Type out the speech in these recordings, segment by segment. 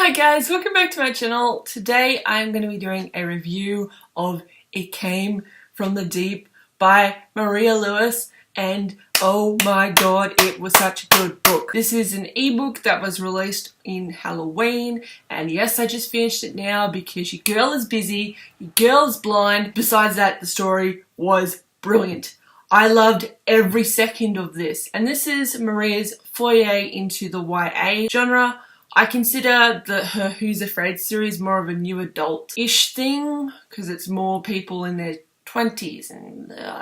Hi guys, welcome back to my channel. Today I'm going to be doing a review of It Came From the Deep by Maria Lewis, and oh my god, it was such a good book. This is an ebook that was released in Halloween, and yes, I just finished it now because your girl is busy, your girl is blind. Besides that, the story was brilliant. I loved every second of this, and this is Maria's foray into the YA genre. I consider her Who's Afraid series more of a new adult-ish thing because it's more people in their 20s,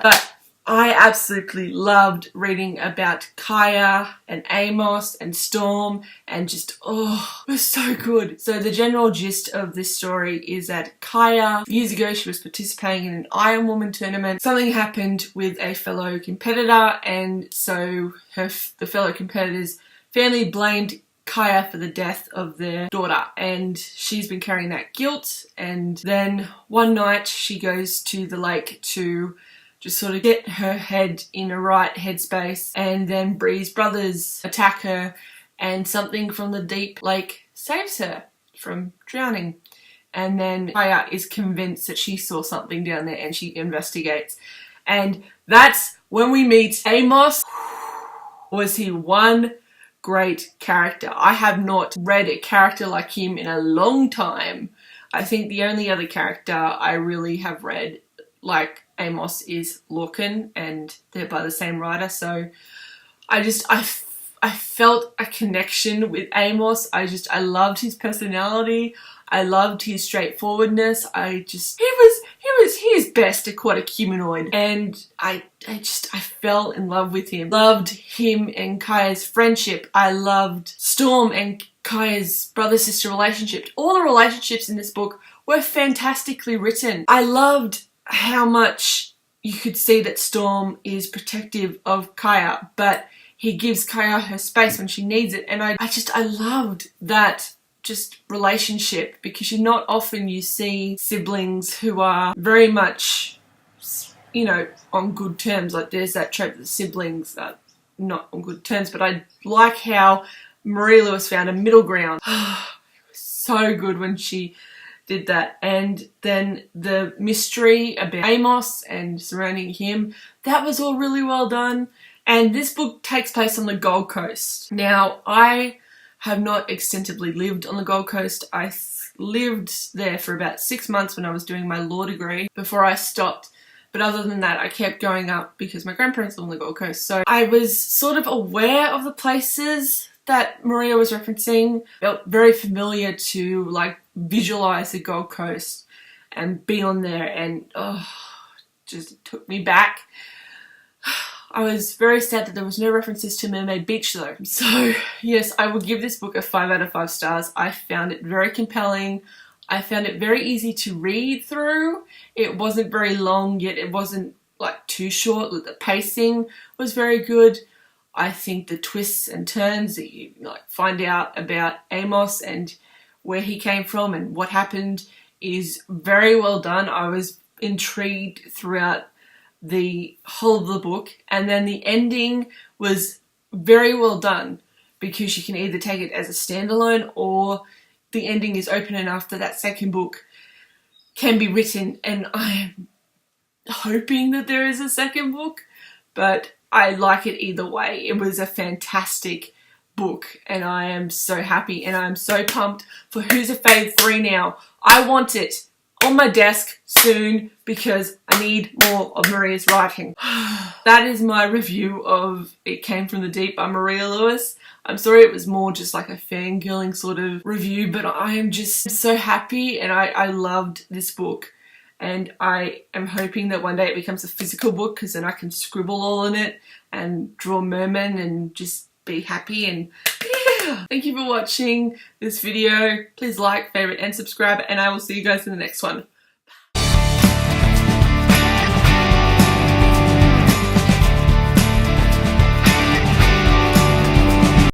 but I absolutely loved reading about Kaya and Amos and Storm, and just, oh, it was so good. So the general gist of this story is that Kaya, years ago, she was participating in an Iron Woman tournament. Something happened with a fellow competitor, and so the fellow competitor's family blamed Kaya for the death of their daughter, and she's been carrying that guilt. And then one night she goes to the lake to just sort of get her head in a right headspace, and then Bree's brothers attack her, and something from the deep lake saves her from drowning. And then Kaya is convinced that she saw something down there, and she investigates, and that's when we meet Amos. Was he one great character? I have not read a character like him in a long time. I think the only other character I really have read like Amos is Lorcan, and they're by the same writer, so I felt a connection with Amos. I loved his personality. I loved his straightforwardness. He was best aquatic humanoid, and I fell in love with him. Loved him and Kaya's friendship. I loved Storm and Kaya's brother-sister relationship. All the relationships in this book were fantastically written. I loved how much you could see that Storm is protective of Kaya, but he gives Kaya her space when she needs it, and I loved that just relationship, because not often you see siblings who are very much, you know, on good terms. Like, there's that trope that siblings are not on good terms, but I like how Maria Lewis found a middle ground. It was so good when she did that. And then the mystery about Amos and surrounding him, that was all really well done. And this book takes place on the Gold Coast. Now, I have not extensively lived on the Gold Coast. I lived there for about 6 months when I was doing my law degree before I stopped. But other than that, I kept going up because my grandparents live on the Gold Coast. So I was sort of aware of the places that Maria was referencing. Felt very familiar to like visualize the Gold Coast and be on there, and just took me back. I was very sad that there was no references to Mermaid Beach though. So yes, I would give this book a 5 out of 5 stars. I found it very compelling. I found it very easy to read through. It wasn't very long, yet it wasn't like too short. The pacing was very good. I think the twists and turns that you find out about Amos and where he came from and what happened is very well done. I was intrigued throughout the whole of the book, and then the ending was very well done, because you can either take it as a standalone, or the ending is open enough that that second book can be written, and I am hoping that there is a second book, but I like it either way. It was a fantastic book, and I am so happy, and I'm so pumped for Who's Afraid 3 now. I want it on my desk soon because I need more of Maria's writing. That is my review of It Came From the Deep by Maria Lewis. I'm sorry it was more just like a fangirling sort of review, but I am just so happy, and I loved this book. And I am hoping that one day it becomes a physical book, because then I can scribble all in it and draw Merman and just be happy. And yeah, thank you for watching this video. Please like, favorite, and subscribe, and I will see you guys in the next one.